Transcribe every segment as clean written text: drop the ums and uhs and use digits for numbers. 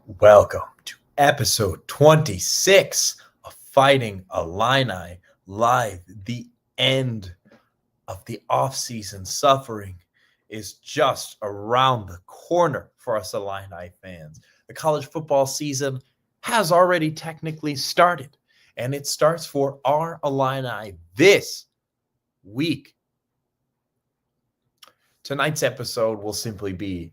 Welcome to episode 26 of Fighting Illini Live. The end of the offseason suffering is just around the corner for us Illini fans. The college football season has already technically started, and it starts for our Illini this week. Tonight's episode will simply be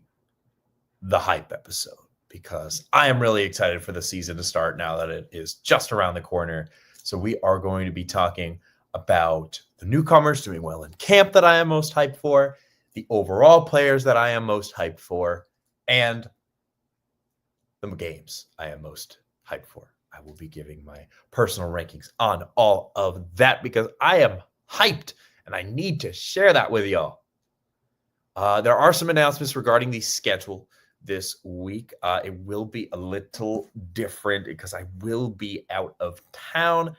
the hype episode, because I am really excited for the season to start now that it is just around the corner. So we are going to be talking about the newcomers doing well in camp that I am most hyped for, the overall players that I am most hyped for, and the games I am most hyped for. I will be giving my personal rankings on all of that because I am hyped and I need to share that with y'all. There are some announcements regarding the schedule this week. It will be a little different because I will be out of town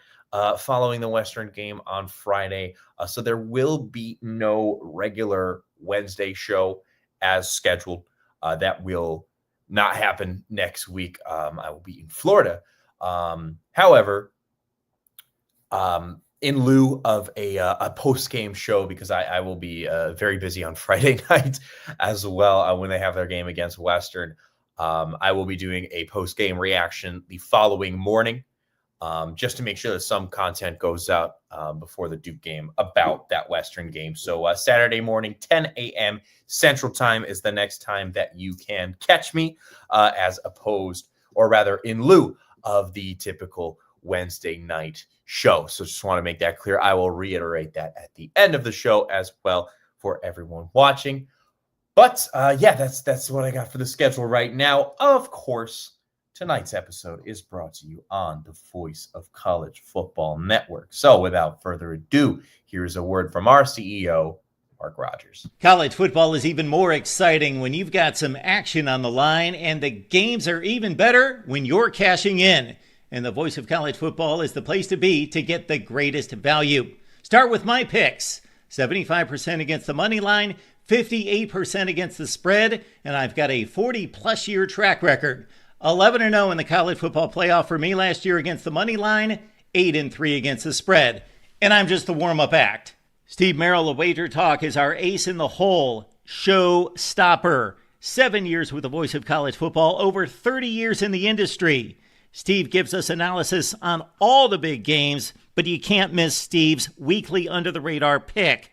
following the Western game on Friday. So there will be no regular Wednesday show as scheduled. That will not happen next week. I will be in Florida. However, in lieu of a post-game show, because I will be very busy on Friday night as well when they have their game against Western. I will be doing a post-game reaction the following morning just to make sure that some content goes out before the Duke game about that Western game. So Saturday morning, 10 a.m. Central Time is the next time that you can catch me as opposed, or rather in lieu of the typical Wednesday night show. So just want to make that clear. I will reiterate that at the end of the show as well for everyone watching. But that's what I got for the schedule right now. Of course, tonight's episode is brought to you on the Voice of College Football Network. So without further ado, here's a word from our CEO, Mark Rogers. College football is even more exciting when you've got some action on the line, and the games are even better when you're cashing in. And the Voice of College Football is the place to be to get the greatest value. Start with my picks. 75% against the money line, 58% against the spread, and I've got a 40-plus year track record. 11-0 in the college football playoff for me last year against the money line, 8-3 against the spread. And I'm just the warm-up act. Steve Merrill of Wager Talk is our ace in the hole, show stopper. 7 years with the Voice of College Football, over 30 years in the industry. Steve gives us analysis on all the big games, but you can't miss Steve's weekly under-the-radar pick.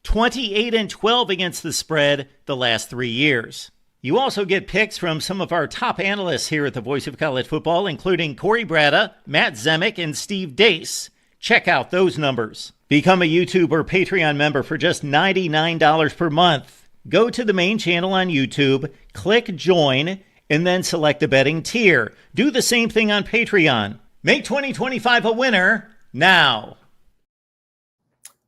28-12 against the spread the last 3 years. You also get picks from some of our top analysts here at the Voice of College Football, including Corey Bratta, Matt Zemek, and Steve Dace. Check out those numbers. Become a YouTube or Patreon member for just $99 per month. Go to the main channel on YouTube, click Join, and then select the betting tier. Do the same thing on Patreon. Make 2025 a winner now.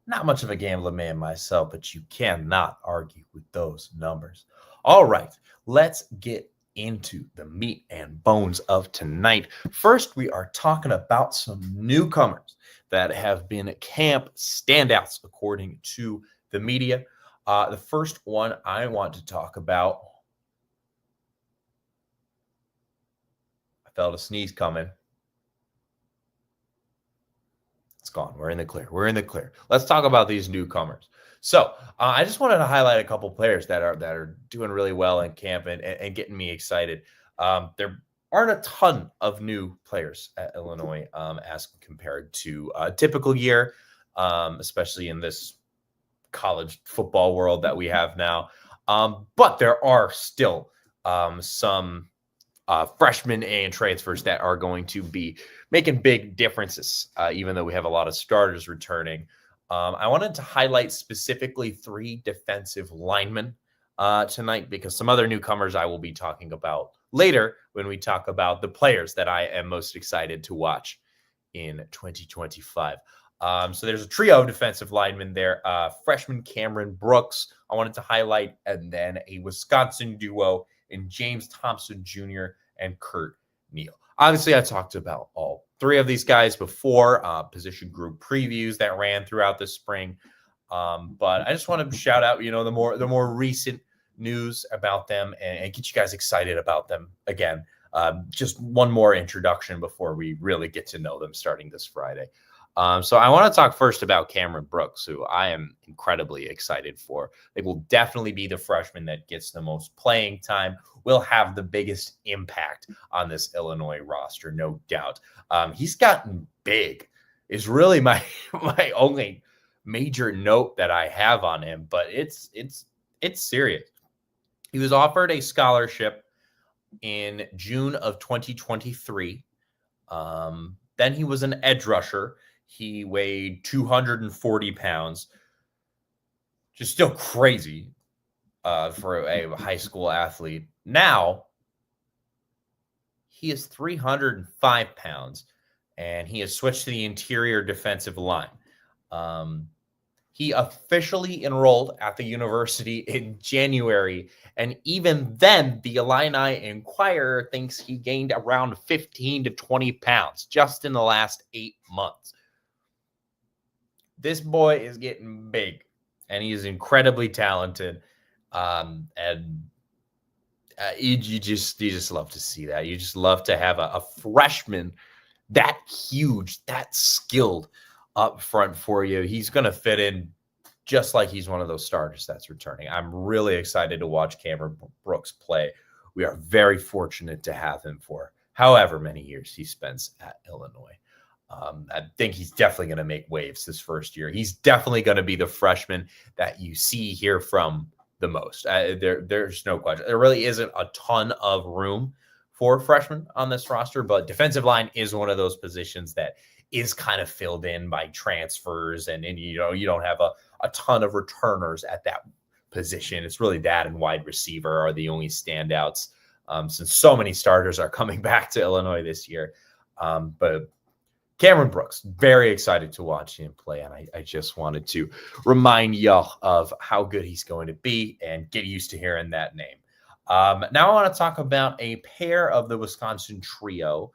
Not much of a gambling man myself, but you cannot argue with those numbers. All right, let's get into the meat and bones of tonight. First, we are talking about some newcomers that have been camp standouts according to the media. The first one I want to talk about, felt a sneeze coming. It's gone. We're in the clear. We're in the clear. Let's talk about these newcomers. So I just wanted to highlight a couple players that are doing really well in camp and getting me excited. There aren't a ton of new players at Illinois as compared to a typical year, especially in this college football world that we have now. But there are still some freshmen and transfers that are going to be making big differences, even though we have a lot of starters returning. I wanted to highlight specifically 3 defensive linemen tonight, because some other newcomers I will be talking about later when we talk about the players that I am most excited to watch in 2025. So there's a trio of defensive linemen there. Freshman Cameron Brooks, I wanted to highlight, and then a Wisconsin duo in James Thompson Jr. and Kurt Neal. Obviously, I talked about all 3 of these guys before, position group previews that ran throughout the spring. But I just want to shout out, the more recent news about them and get you guys excited about them again. Just one more introduction before we really get to know them starting this Friday. So I want to talk first about Cameron Brooks, who I am incredibly excited for. They will definitely be the freshman that gets the most playing time, will have the biggest impact on this Illinois roster, no doubt. He's gotten big is really my only major note that I have on him, but it's serious. He was offered a scholarship in June of 2023. Then he was an edge rusher. He weighed 240 pounds. Just still crazy for a high school athlete. Now, he is 305 pounds, and he has switched to the interior defensive line. He officially enrolled at the university in January, and even then, the Illini Inquirer thinks he gained around 15 to 20 pounds just in the last 8 months. This boy is getting big, and he is incredibly talented, and you just love to see that. You just love to have a freshman that huge, that skilled up front for you. He's going to fit in just like he's one of those starters that's returning. I'm really excited to watch Cameron Brooks play. We are very fortunate to have him for however many years he spends at Illinois. I think he's definitely going to make waves this first year. He's definitely going to be the freshman that you hear from the most. There's no question. There really isn't a ton of room for freshmen on this roster, but defensive line is one of those positions that is kind of filled in by transfers, and you don't have a ton of returners at that position. It's really that and wide receiver are the only standouts, since so many starters are coming back to Illinois this year. But Cameron Brooks, very excited to watch him play, and I just wanted to remind y'all of how good he's going to be and get used to hearing that name. Now I want to talk about a pair of the Wisconsin trio.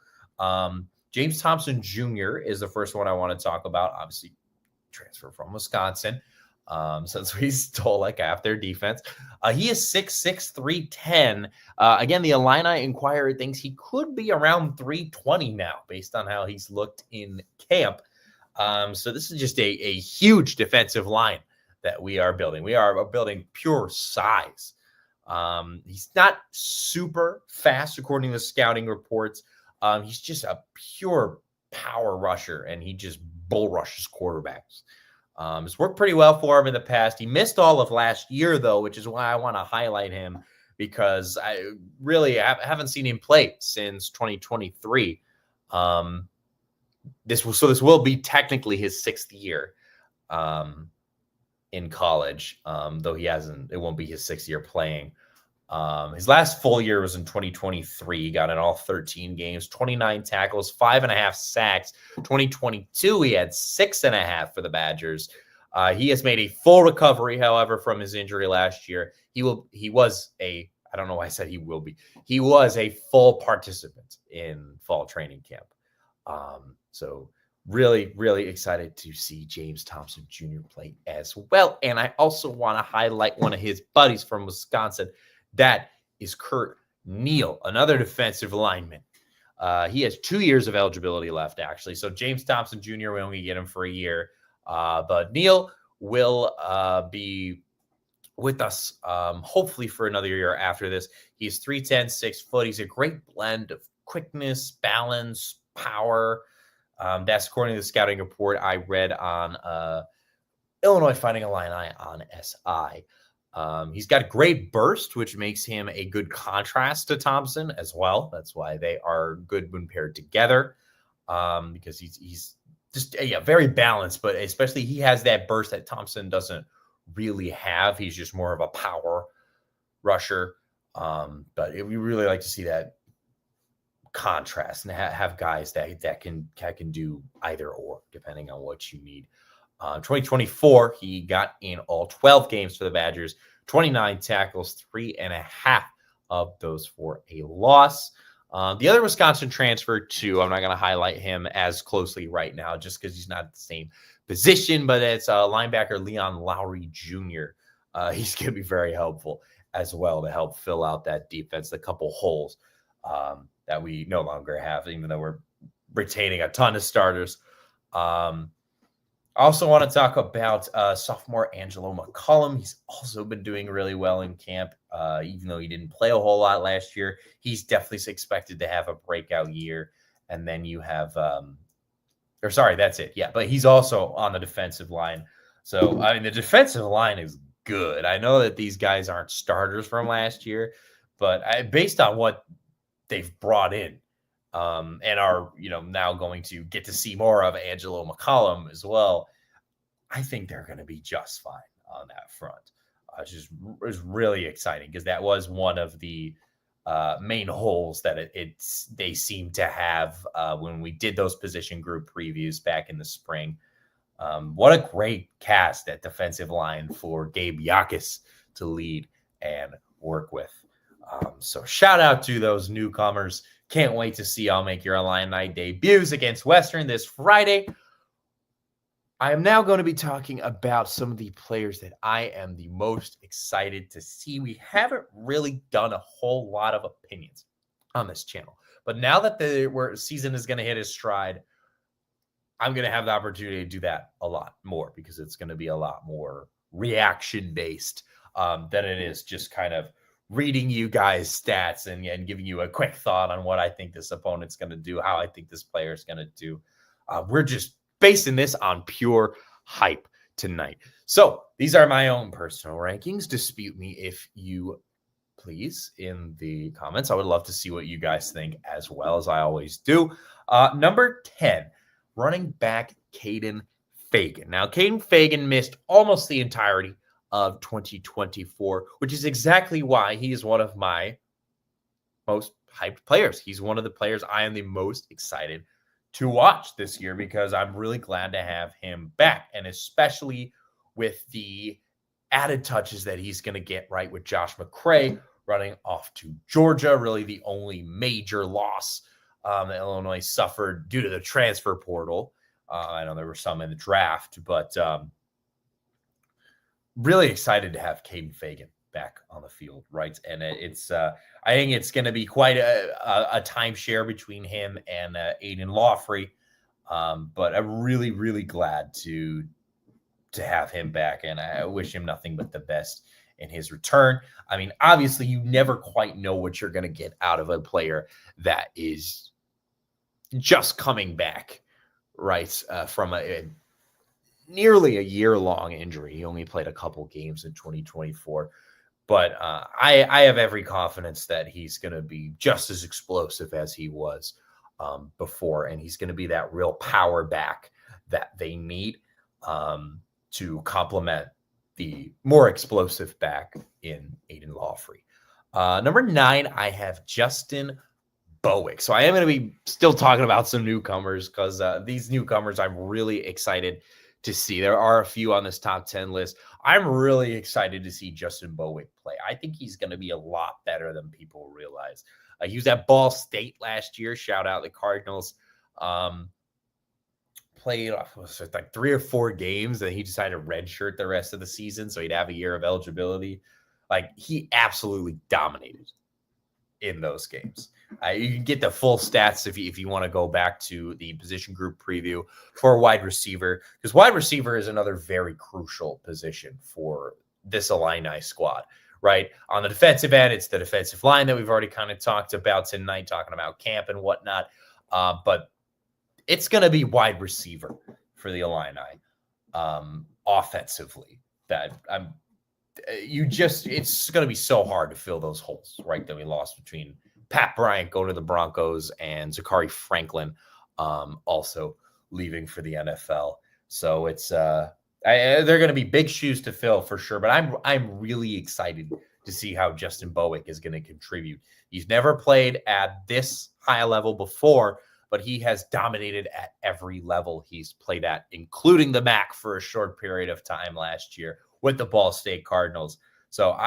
James Thompson Jr. is the first one I want to talk about. Obviously, transfer from Wisconsin, since we stole like half their defense. He is 6'6", 310. Again, the Illini Inquirer thinks he could be around 320 now, based on how he's looked in camp. So this is just a huge defensive line that we are building. We are building pure size. He's not super fast, according to scouting reports. He's just a pure power rusher, and he just bull rushes quarterbacks. It's worked pretty well for him in the past. He missed all of last year, though, which is why I want to highlight him, because I really haven't seen him play since 2023. This will be technically his 6th year in college, though it won't be his 6th year playing. His last full year was in 2023. He got in all 13 games, 29 tackles, 5.5 sacks. 2022, he had 6.5 for the Badgers. He has made a full recovery, however, from his injury last year. He was a full participant in fall training camp. So really, really excited to see James Thompson Jr. play as well. And I also want to highlight one of his buddies from Wisconsin. That is Kurt Neal, another defensive lineman. He has 2 years of eligibility left, actually. So James Thompson Jr., we only get him for a year. But Neal will be with us hopefully for another year after this. He's 3'10", 6 foot. He's a great blend of quickness, balance, power. That's according to the scouting report I read on Illinois Fighting Illini on SI. He's got a great burst, which makes him a good contrast to Thompson as well. That's why they are good when paired together, because he's just very balanced, but especially he has that burst that Thompson doesn't really have. He's just more of a power rusher. But we really like to see that contrast and have guys that can do either or, depending on what you need. 2024, he got in all 12 games for the Badgers, 29 tackles, 3.5 of those for a loss. The other Wisconsin transfer, too, I'm not going to highlight him as closely right now just because he's not at the same position, but it's linebacker Leon Lowry Jr. He's going to be very helpful as well to help fill out that defense, a couple holes that we no longer have, even though we're retaining a ton of starters. I also want to talk about sophomore Angelo McCollum. He's also been doing really well in camp, even though he didn't play a whole lot last year. He's definitely expected to have a breakout year. And then you have, that's it. Yeah, but he's also on the defensive line. So, I mean, the defensive line is good. I know that these guys aren't starters from last year, but based on what they've brought in, and are now going to get to see more of Angelo McCollum as well, I think they're going to be just fine on that front. It's just is really exciting because that was one of the main holes that they seem to have when we did those position group previews back in the spring. What a great cast at defensive line for Gabe Yakis to lead and work with. So shout out to those newcomers. Can't wait to see y'all make your Illini debuts against Western this Friday. I am now going to be talking about some of the players that I am the most excited to see. We haven't really done a whole lot of opinions on this channel, but now that the season is going to hit its stride, I'm going to have the opportunity to do that a lot more because it's going to be a lot more reaction-based than it is just kind of reading you guys stats and giving you a quick thought on what I think this opponent's going to do, how I think this player is going to do. We're just basing this on pure hype tonight. So these are my own personal rankings. Dispute me if you please in the comments. I would love to see what you guys think as well, as I always do. Number 10, running back Caden Fagan. Now, Caden Fagan missed almost the entirety of 2024, which is exactly why he is one of my most hyped players. He's one of the players I am the most excited to watch this year because I'm really glad to have him back, and especially with the added touches that he's going to get right with Josh McCray running off to Georgia, really the only major loss that Illinois suffered due to the transfer portal. I know there were some in the draft, but really excited to have Caden Fagan back on the field, right? And it's I think it's going to be quite a timeshare between him and Aiden Lawfrey, but I'm really, really glad to have him back, and I wish him nothing but the best in his return. I mean, obviously, you never quite know what you're going to get out of a player that is just coming back, right, from a nearly a year-long injury. He only played a couple games in 2024. But I have every confidence that he's going to be just as explosive as he was before, and he's going to be that real power back that they need to complement the more explosive back in Aiden Lawfrey. Number 9, I have Justin Bowick. So I am going to be still talking about some newcomers because these newcomers I'm really excited to see. There are a few on this top 10 list. I'm really excited to see Justin Bowick play. I think he's going to be a lot better than people realize. He was at Ball State last year. Shout out the Cardinals. Played like 3 or 4 games, and he decided to redshirt the rest of the season so he'd have a year of eligibility. Like, he absolutely dominated in those games. You can get the full stats if you want to go back to the position group preview for wide receiver, because wide receiver is another very crucial position for this Illini squad, right? On the defensive end, it's the defensive line that we've already kind of talked about tonight, talking about camp and whatnot. But it's going to be wide receiver for the Illini offensively. It's going to be so hard to fill those holes, right? That we lost between Pat Bryant going to the Broncos and Zachary Franklin also leaving for the NFL. So it's they're going to be big shoes to fill for sure. But I'm really excited to see how Justin Bowick is going to contribute. He's never played at this high level before, but he has dominated at every level he's played at, including the MAC for a short period of time last year with the Ball State Cardinals. So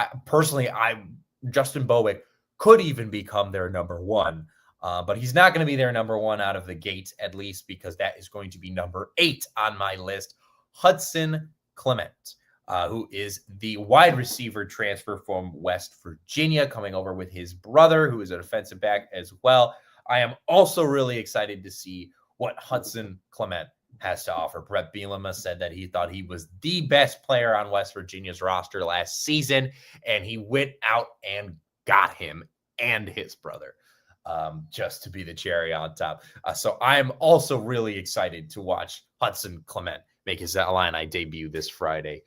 Justin Bowick could even become their number 1, but he's not going to be their number 1 out of the gate, at least, because that is going to be number 8 on my list, Hudson Clement. who is the wide receiver transfer from West Virginia, coming over with his brother, who is a defensive back as well. I am also really excited to see what Hudson Clement has to offer. Brett Bielema said that he thought he was the best player on West Virginia's roster last season, and he went out and got him and his brother just to be the cherry on top. So I am also really excited to watch Hudson Clement make his Illini debut this Friday.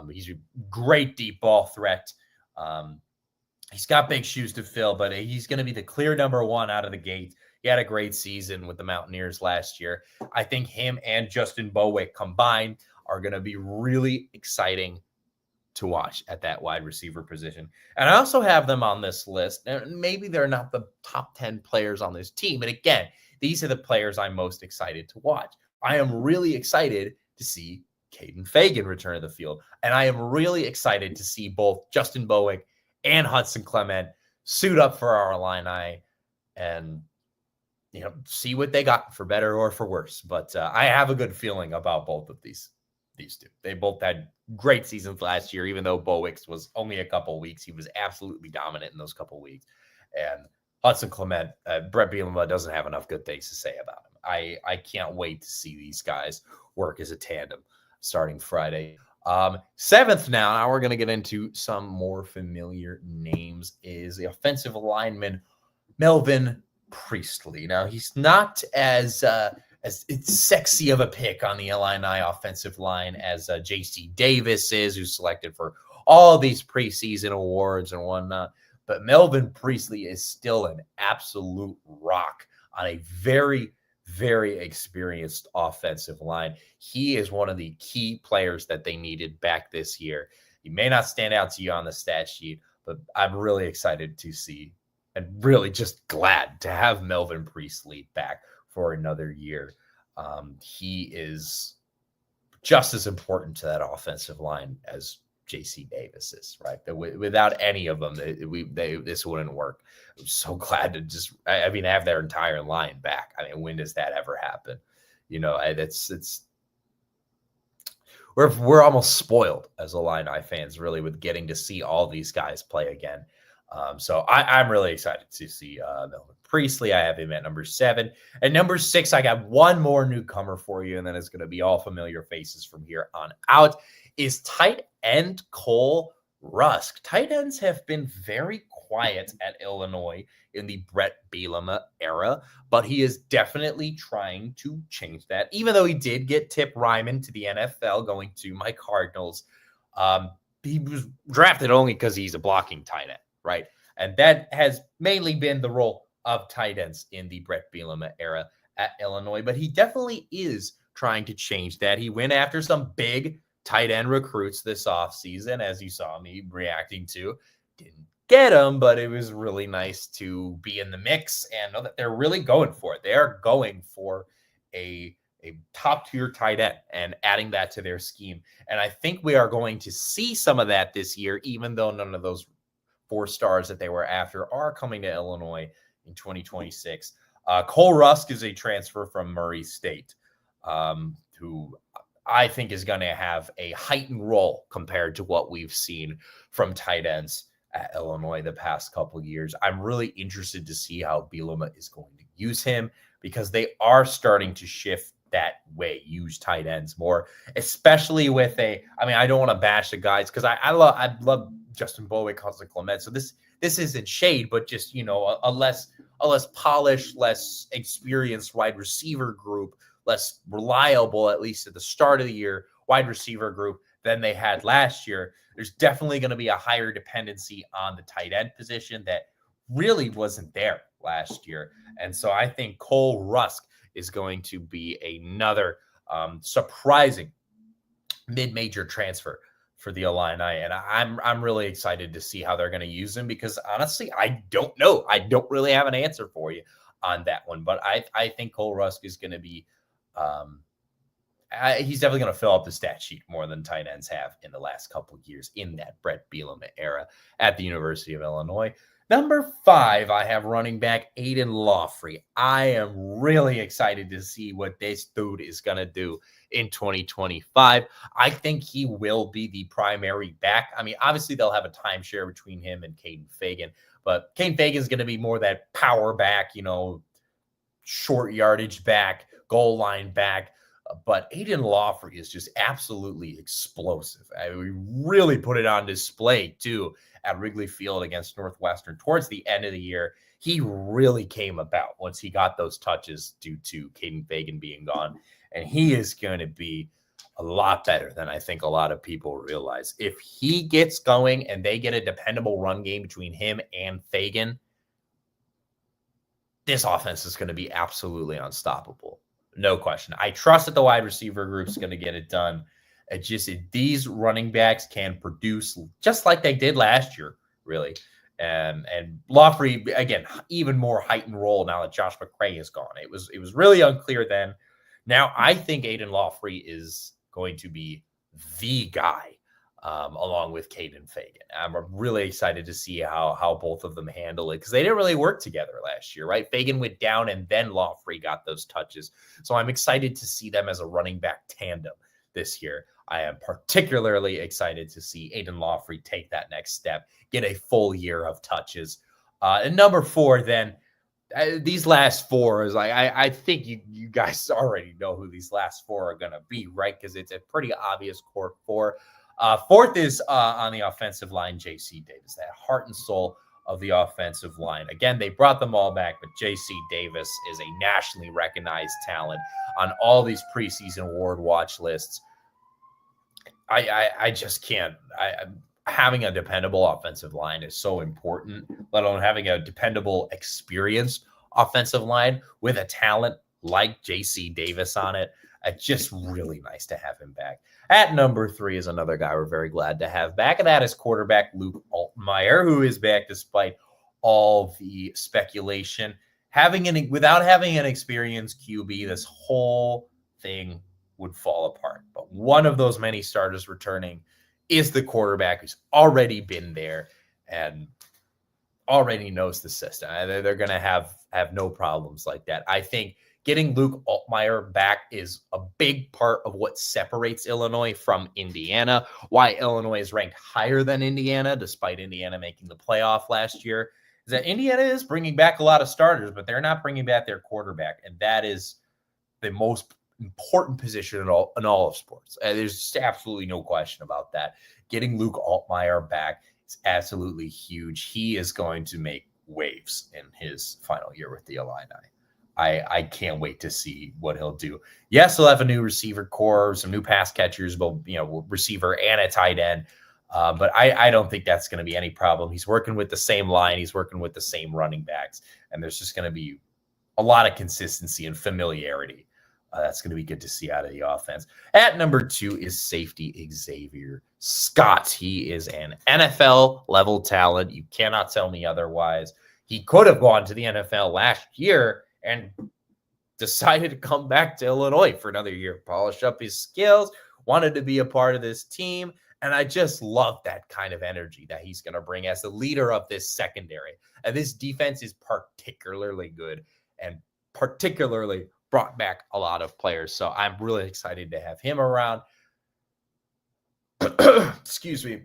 He's a great deep ball threat. He's got big shoes to fill, but he's going to be the clear number one out of the gate. He had a great season with the Mountaineers last year. I think him and Justin Bowick combined are going to be really exciting to watch at that wide receiver position. And I also have them on this list. And maybe they're not the top 10 players on this team. But again, these are the players I'm most excited to watch. I am really excited to see Caden Fagan return to the field. And I am really excited to see both Justin Bowick and Hudson Clement suit up for our Illini and, see what they got, for better or for worse. But I have a good feeling about both of these two. They both had great seasons last year, even though Bowick's was only a couple weeks. He was absolutely dominant in those couple weeks. And Hudson Clement, Brett Bielema doesn't have enough good things to say about him. I can't wait to see these guys work as a tandem starting Friday. Seventh now we're going to get into some more familiar names, is the offensive lineman Melvin Priestley. Now, he's not as it's sexy of a pick on the Illini offensive line as J.C. Davis is, who's selected for all these preseason awards and whatnot. But Melvin Priestley is still an absolute rock on a very, very experienced offensive line. He is one of the key players that they needed back this year. He may not stand out to you on the stat sheet, but I'm really excited to see and really just glad to have Melvin Priestley back for another year. He is just as important to that offensive line as J.C. Davis is, right? Without any of them, this wouldn't work. I'm so glad to just, have their entire line back. When does that ever happen? We're almost spoiled as Illini fans, really, with getting to see all these guys play again. So I'm really excited to see Melvin Priestley. I have him at number 7. At number 6, I got one more newcomer for you, and then it's going to be all familiar faces from here on out, is tight end Cole Rusk. Tight ends have been very quiet at Illinois in the Brett Bielema era, but he is definitely trying to change that. Even though he did get Tip Ryman to the NFL going to my Cardinals, he was drafted only because he's a blocking tight end, right? And that has mainly been the role of tight ends in the Brett Bielema era at Illinois, but he definitely is trying to change that. He went after some big tight end recruits this offseason, as you saw me reacting to. Didn't get them, but it was really nice to be in the mix and know that they're really going for it. They are going for a top-tier tight end and adding that to their scheme. And I think we are going to see some of that this year, even though none of those 4 stars that they were after are coming to Illinois in 2026. Cole Rusk is a transfer from Murray State, who I think is going to have a heightened role compared to what we've seen from tight ends at Illinois the past couple of years. I'm really interested to see how Bielema is going to use him, because they are starting to shift that way, use tight ends more, especially with I don't want to bash the guys, because I love Justin Bowick, Hudson Clement. So this isn't shade, but just, a less polished, less experienced wide receiver group, less reliable, at least at the start of the year, wide receiver group than they had last year. There's definitely going to be a higher dependency on the tight end position that really wasn't there last year. And so I think Cole Rusk is going to be another surprising mid-major transfer for the Illini. And I'm really excited to see how they're going to use him, because honestly, I don't know. I don't really have an answer for you on that one. But I think Cole Rusk is going to be he's definitely going to fill up the stat sheet more than tight ends have in the last couple of years in that Brett Bielema era at the University of Illinois. Number 5, I have running back Aiden Lawfrey. I am really excited to see what this dude is going to do in 2025. I think he will be the primary back. I mean, obviously, they'll have a timeshare between him and Caden Fagan, but Caden Fagan is going to be more that power back, short yardage back, goal line back. But Aiden Lawfrey is just absolutely explosive. We really put it on display, too, at Wrigley Field against Northwestern towards the end of the year. He really came about once he got those touches due to Caden Fagan being gone. And he is going to be a lot better than I think a lot of people realize. If he gets going and they get a dependable run game between him and Fagan, this offense is going to be absolutely unstoppable. No question. I trust that the wide receiver group is going to get it done. These running backs can produce just like they did last year, really. And Lawfrey, again, even more heightened role now that Josh McCray is gone. It was really unclear then. Now I think Aiden Lawfrey is going to be the guy, along with Caden Fagan. I'm really excited to see how both of them handle it because they didn't really work together last year, right? Fagan went down and then Lawfrey got those touches. So I'm excited to see them as a running back tandem this year. I am particularly excited to see Aiden Lawfrey take that next step, get a full year of touches. And number 4, then, these last 4 is like, I think you guys already know who these last 4 are going to be, right? Because it's a pretty obvious core 4. 4th is on the offensive line, J.C. Davis, that heart and soul of the offensive line. Again, they brought them all back, but J.C. Davis is a nationally recognized talent on all these preseason award watch lists. I just can't. Having a dependable offensive line is so important, let alone having a dependable, experienced offensive line with a talent like J.C. Davis on it. It's just really nice to have him back. At number 3 is another guy we're very glad to have back, and that is quarterback Luke Altmaier, who is back despite all the speculation. Without having an experienced QB, this whole thing would fall apart. But one of those many starters returning is the quarterback who's already been there and already knows the system. They're going to have no problems like that. I think getting Luke Altmaier back is a big part of what separates Illinois from Indiana, why Illinois is ranked higher than Indiana, despite Indiana making the playoff last year, is that Indiana is bringing back a lot of starters, but they're not bringing back their quarterback. And that is the most important position in all of sports. There's just absolutely no question about that. Getting Luke Altmaier back is absolutely huge. He is going to make waves in his final year with the Illini. I can't wait to see what he'll do. Yes, he'll have a new receiver core, some new pass catchers, both receiver and a tight end. But I don't think that's going to be any problem. He's working with the same line. He's working with the same running backs. And there's just going to be a lot of consistency and familiarity. That's going to be good to see out of the offense. At number 2 is safety Xavier Scott. He is an NFL-level talent. You cannot tell me otherwise. He could have gone to the NFL last year and decided to come back to Illinois for another year, polish up his skills, wanted to be a part of this team. And I just love that kind of energy that he's going to bring as the leader of this secondary. And this defense is particularly good and particularly brought back a lot of players. So I'm really excited to have him around. Excuse me.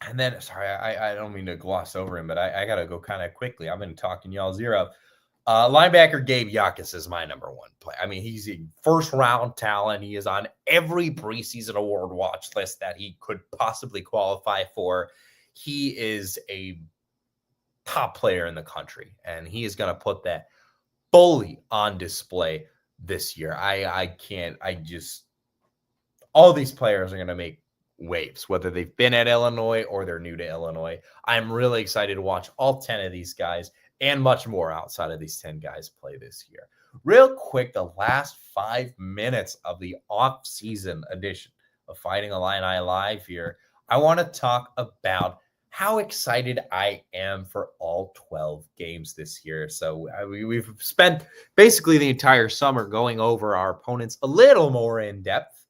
And then, sorry, I don't mean to gloss over him, but I got to go kind of quickly. I've been talking y'all zero. Linebacker Gabe Yakus is my number 1 play. I mean, he's a first-round talent. He is on every preseason award watch list that he could possibly qualify for. He is a top player in the country, and he is going to put that fully on display this year. All these players are going to make waves, whether they've been at Illinois or they're new to Illinois. I'm really excited to watch all 10 of these guys and much more outside of these 10 guys play this year. Real quick, the last 5 minutes of the off-season edition of Fighting Illini Live here, I want to talk about how excited I am for all 12 games this year. So we've spent basically the entire summer going over our opponents a little more in depth.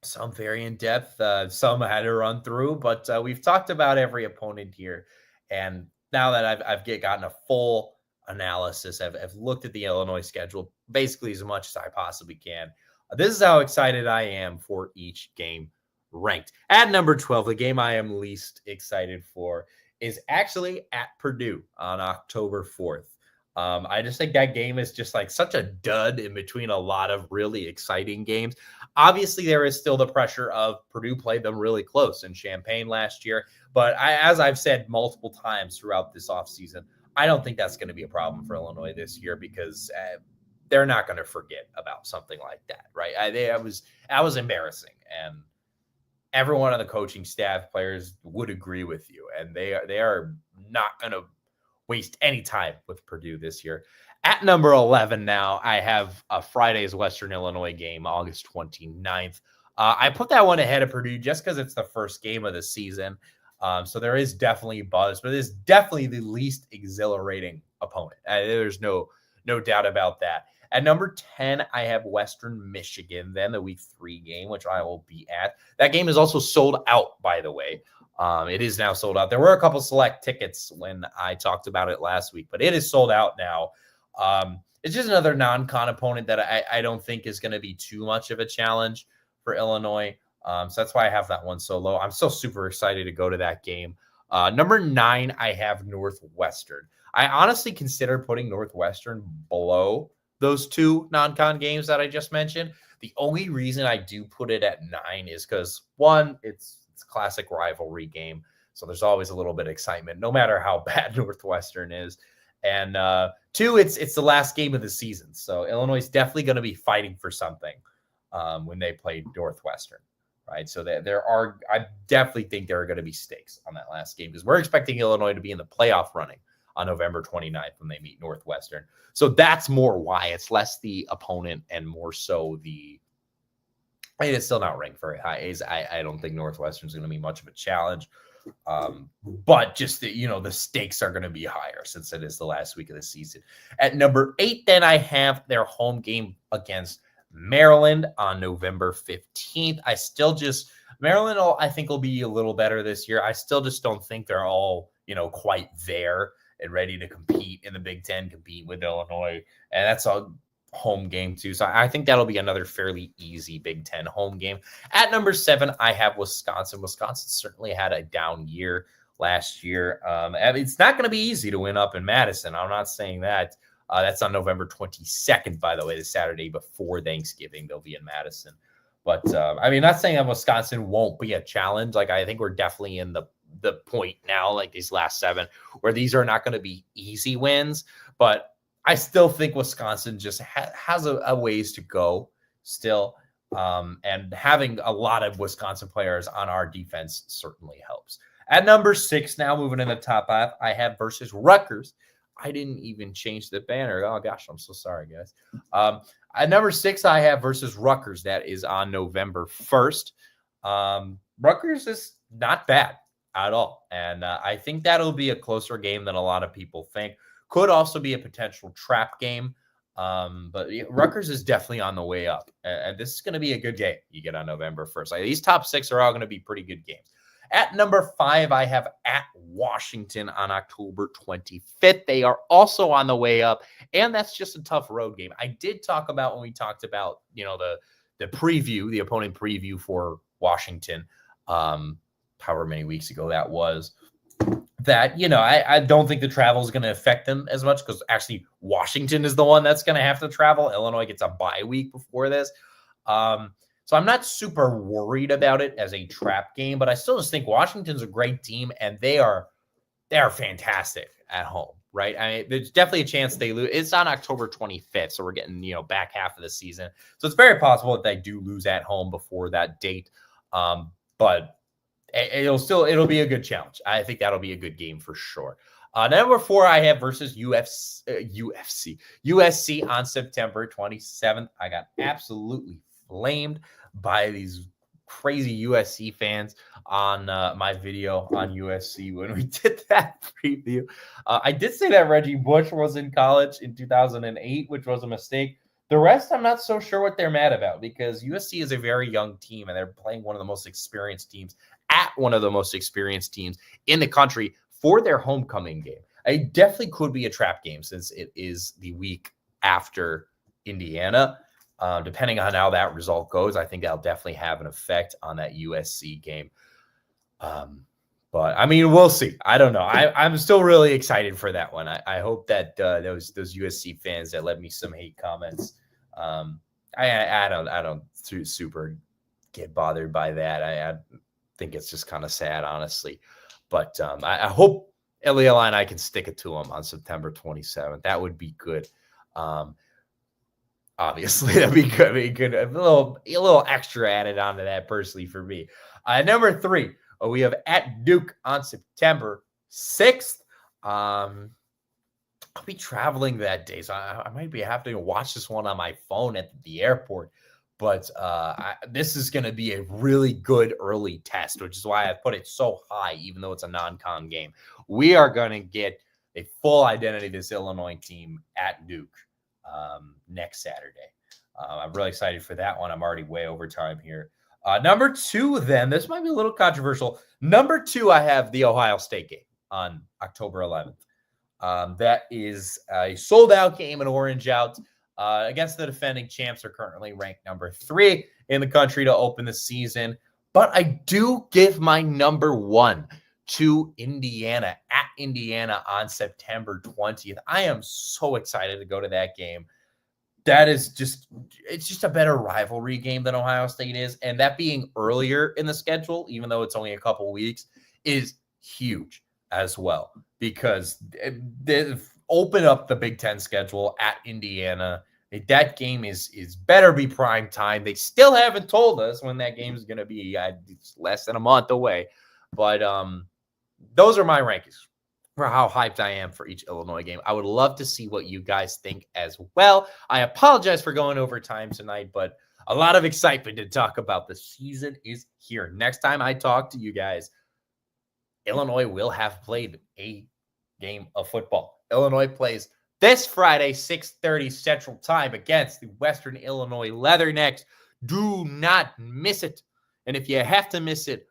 some very in depth, some I had to run through, but we've talked about every opponent here. And now that I've gotten a full analysis, I've looked at the Illinois schedule basically as much as I possibly can. This is how excited I am for each game ranked. At number 12, the game I am least excited for is actually at Purdue on October 4th. I just think that game is just like such a dud in between a lot of really exciting games. Obviously, there is still the pressure of Purdue played them really close in Champaign last year. But as I've said multiple times throughout this offseason, I don't think that's going to be a problem for Illinois this year because they're not going to forget about something like that, right? I was embarrassing, and everyone on the coaching staff, players would agree with you, and they are not going to waste any time with Purdue this year. At number 11 now, I have a Friday's Western Illinois game, August 29th. I put that one ahead of Purdue just because it's the first game of the season. So there is definitely buzz, but it's definitely the least exhilarating opponent. There's no doubt about that. At number 10, I have Western Michigan, then the week 3 game, which I will be at. That game is also sold out, by the way. It is now sold out. There were a couple select tickets when I talked about it last week, but it is sold out now. It's just another non-con opponent that I don't think is going to be too much of a challenge for Illinois. So that's why I have that one so low. I'm still super excited to go to that game. Number 9, I have Northwestern. I honestly consider putting Northwestern below those 2 non-con games that I just mentioned. The only reason I do put it at 9 is because, one, it's a classic rivalry game. So there's always a little bit of excitement, no matter how bad Northwestern is. And 2, it's the last game of the season. So Illinois is definitely going to be fighting for something when they play Northwestern, right? So I definitely think there are going to be stakes on that last game because we're expecting Illinois to be in the playoff running on November 29th when they meet Northwestern. So that's more why it's less the opponent and more so I mean, it's still not ranked very high. I don't think Northwestern's going to be much of a challenge. But just the stakes are going to be higher since it is the last week of the season. At number 8, then I have their home game against Maryland on November 15th. Maryland, I think, will be a little better this year. I still just don't think they're all, quite there and ready to compete in the Big Ten, compete with Illinois. And that's a home game too. So I think that'll be another fairly easy Big Ten home game. At number 7, I have Wisconsin. Wisconsin certainly had a down year last year. It's not going to be easy to win up in Madison. I'm not saying that. That's on November 22nd, by the way, the Saturday before Thanksgiving. They'll be in Madison. But not saying that Wisconsin won't be a challenge. Like, I think we're definitely in the point now, like these last 7, where these are not going to be easy wins. But I still think Wisconsin just has a ways to go still. And having a lot of Wisconsin players on our defense certainly helps. At number 6, now moving in the top 5, I have versus Rutgers. I didn't even change the banner. Oh, gosh, I'm so sorry, guys. At number 6, I have versus Rutgers. That is on November 1st. Rutgers is not bad at all. And I think that'll be a closer game than a lot of people think. Could also be a potential trap game. But Rutgers is definitely on the way up. And this is going to be a good game you get on November 1st. Like, these top 6 are all going to be pretty good games. At number 5, I have at Washington on October 25th. They are also on the way up, and that's just a tough road game. I did talk about when we talked about, the preview, the opponent preview for Washington, however many weeks ago that was, that, I don't think the travel is going to affect them as much because actually Washington is the one that's going to have to travel. Illinois gets a bye week before this. So I'm not super worried about it as a trap game, but I still just think Washington's a great team and they are fantastic at home, right? I mean, there's definitely a chance they lose. It's on October 25th, so we're getting, back half of the season. So it's very possible that they do lose at home before that date. But it'll be a good challenge. I think that'll be a good game for sure. Number 4, I have versus USC on September 27th. I got absolutely flamed by these crazy USC fans on my video on USC when we did that preview. I did say that Reggie Bush was in college in 2008, which was a mistake. The rest, I'm not so sure what they're mad about because USC is a very young team and they're playing one of the most experienced teams at one of the most experienced teams in the country for their homecoming game. It definitely could be a trap game since it is the week after Indiana. Depending on how that result goes, I think that'll definitely have an effect on that USC game. But I mean, we'll see. I don't know. I'm still really excited for that one. I hope that those USC fans that left me some hate comments, I don't super get bothered by that. I think it's just kind of sad, honestly. But I hope Illini and I can stick it to them on September 27th. That would be good. Obviously, that'd be good. A little extra added onto that personally for me. Number 3, we have at Duke on September 6th. I'll be traveling that day, so I might be having to watch this one on my phone at the airport. But this is going to be a really good early test, which is why I put it so high, even though it's a non-con game. We are going to get a full identity of this Illinois team at Duke next Saturday. I'm really excited for that one. I'm already way over time here. Number 2, then, this might be a little controversial. Number 2, I have the Ohio State game on October 11th. That is a sold-out game in Orange Out against the defending champs. Are currently ranked number 3 in the country to open the season. But I do give my number 1 to Indiana at Indiana on September 20th. I am so excited to go to that game. That is it's just a better rivalry game than Ohio State is. And that being earlier in the schedule, even though it's only a couple weeks, is huge as well because they've opened up the Big Ten schedule at Indiana. That game is better be prime time. They still haven't told us when that game is going to be. It's less than a month away. But those are my rankings for how hyped I am for each Illinois game. I would love to see what you guys think as well. I apologize for going over time tonight, but a lot of excitement to talk about. The season is here. Next time I talk to you guys, Illinois will have played a game of football. Illinois plays this Friday, 6:30 Central Time against the Western Illinois Leathernecks. Do not miss it. And if you have to miss it,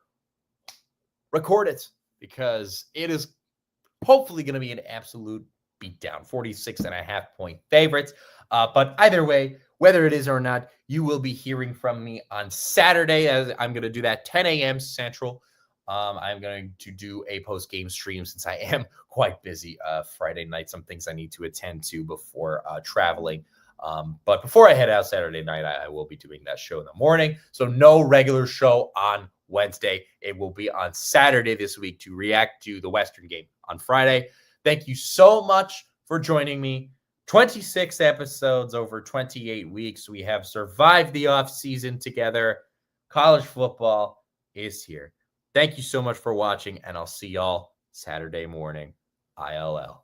record it because it is hopefully going to be an absolute beatdown. 46.5-point favorites. But either way, whether it is or not, you will be hearing from me on Saturday. As I'm going to do that 10 a.m. Central. I'm going to do a post-game stream since I am quite busy Friday night. Some things I need to attend to before traveling. But before I head out Saturday night, I will be doing that show in the morning. So no regular show on Wednesday. It will be on Saturday this week to react to the Western game on Friday. Thank you so much for joining me. 26 episodes over 28 weeks. We have survived the offseason together. College football is here. Thank you so much for watching, and I'll see y'all Saturday morning. ILL.